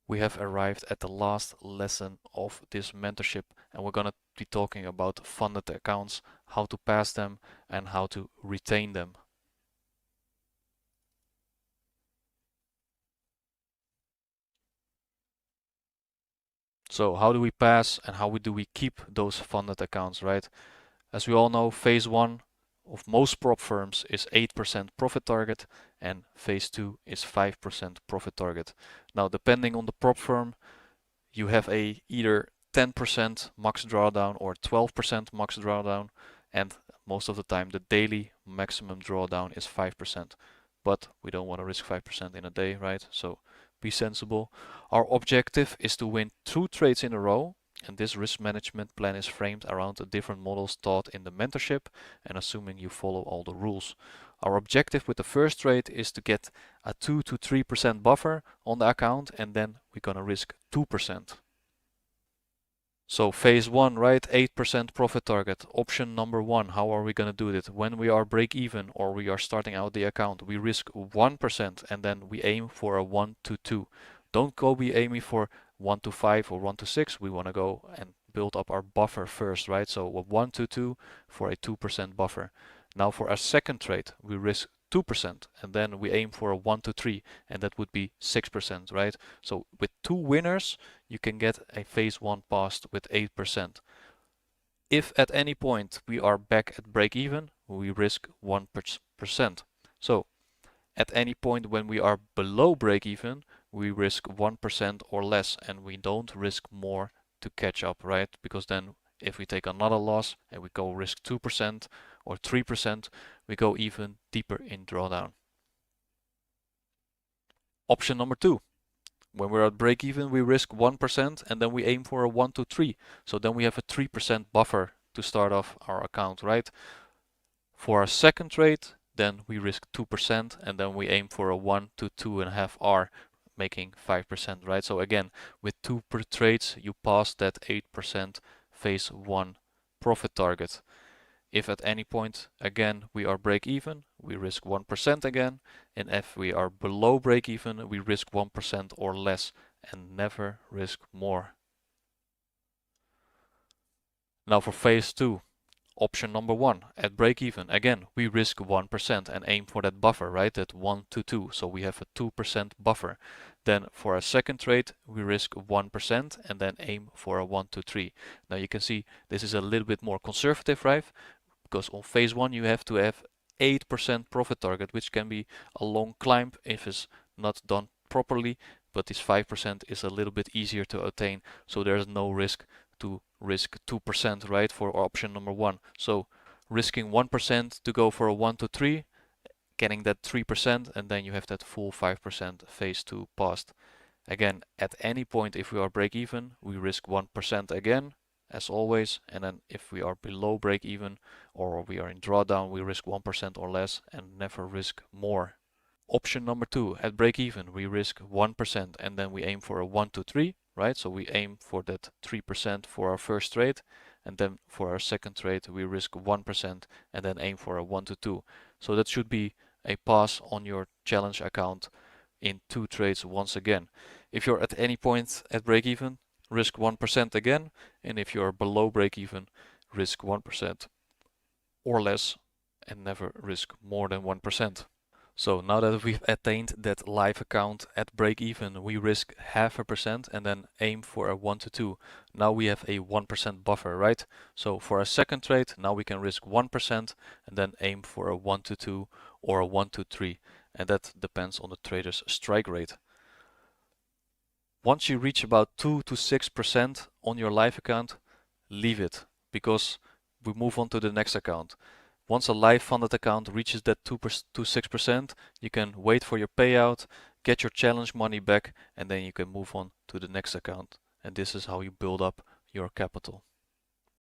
we have arrived at the last lesson of this mentorship, and we're going to be talking about funded accounts, how to pass them and how to retain them. So how do we pass and how do we keep those funded accounts, right? As we all know, phase 1 of most prop firms is 8% profit target and phase 2 is 5% profit target. Now, depending on the prop firm, you have a either 10% max drawdown or 12% max drawdown, and most of the time the daily maximum drawdown is 5%. But we don't want to risk 5% in a day, right? So be sensible. Our objective is to win 2 trades in a row, and this risk management plan is framed around the different models taught in the mentorship and assuming you follow all the rules. Our objective with the first trade is to get a 2 to 3% buffer on the account, and then we're gonna risk 2%. So phase 1, right, 8% profit target. Option number 1, how are we gonna do it? When we are break even or we are starting out the account, we risk 1% and then we aim for a 1 to 2. Don't go be aiming for 1 to 5 or 1 to 6. We wanna go and build up our buffer first, right? So a 1 to 2 for a 2% buffer. Now for a second trade, we risk 2% and then we aim for a 1 to 3 and that would be 6%, right? So with 2 winners, you can get a phase 1 passed with 8%. If at any point we are back at break even, we risk 1%. So at any point when we are below break even, we risk 1% or less and we don't risk more to catch up, right? Because then if we take another loss and we go risk 2% or 3%, we go even deeper in drawdown. Option number 2. When we're at break even, we risk 1% and then we aim for a 1 to 3. So then we have a 3% buffer to start off our account, right? For our second trade, then we risk 2% and then we aim for a 1 to 2.5 R, making 5%, right? So again, with 2 per trades, you pass that 8% phase 1 profit target. If at any point, again, we are break even, we risk 1% again. And if we are below break even, we risk 1% or less and never risk more. Now for phase 2, option number 1, at break even, again, we risk 1% and aim for that buffer, right? That 1 to 2. So we have a 2% buffer. Then for a second trade, we risk 1% and then aim for a 1 to 3. Now you can see this is a little bit more conservative, right? Because on phase 1 you have to have 8% profit target, which can be a long climb if it's not done properly, but this 5% is a little bit easier to attain, so there's no risk to risk 2%, right, for option number 1. So risking 1% to go for a 1 to 3, getting that 3%, and then you have that full 5% phase 2 passed. Again, at any point if we are break even, we risk 1% again, as always, and then if we are below break even or we are in drawdown, we risk 1% or less and never risk more. Option number 2, at break even, we risk 1% and then we aim for a 1 to 3, right? So we aim for that 3% for our first trade, and then for our second trade, we risk 1% and then aim for a 1 to 2. So that should be a pass on your challenge account in 2 trades once again. If you're at any point at break even, risk 1% again, and if you're below break even, risk 1% or less and never risk more than 1%. So now that we've attained that live account at break even, we risk 0.5% and then aim for a 1 to 2. Now we have a 1% buffer, right? So for a second trade, now we can risk 1% and then aim for a 1 to 2 or a 1 to 3. And that depends on the trader's strike rate. Once you reach about 2 to 6% on your live account, leave it, because we move on to the next account. Once a live funded account reaches that 2 to 6%, you can wait for your payout, get your challenge money back, and then you can move on to the next account. And this is how you build up your capital.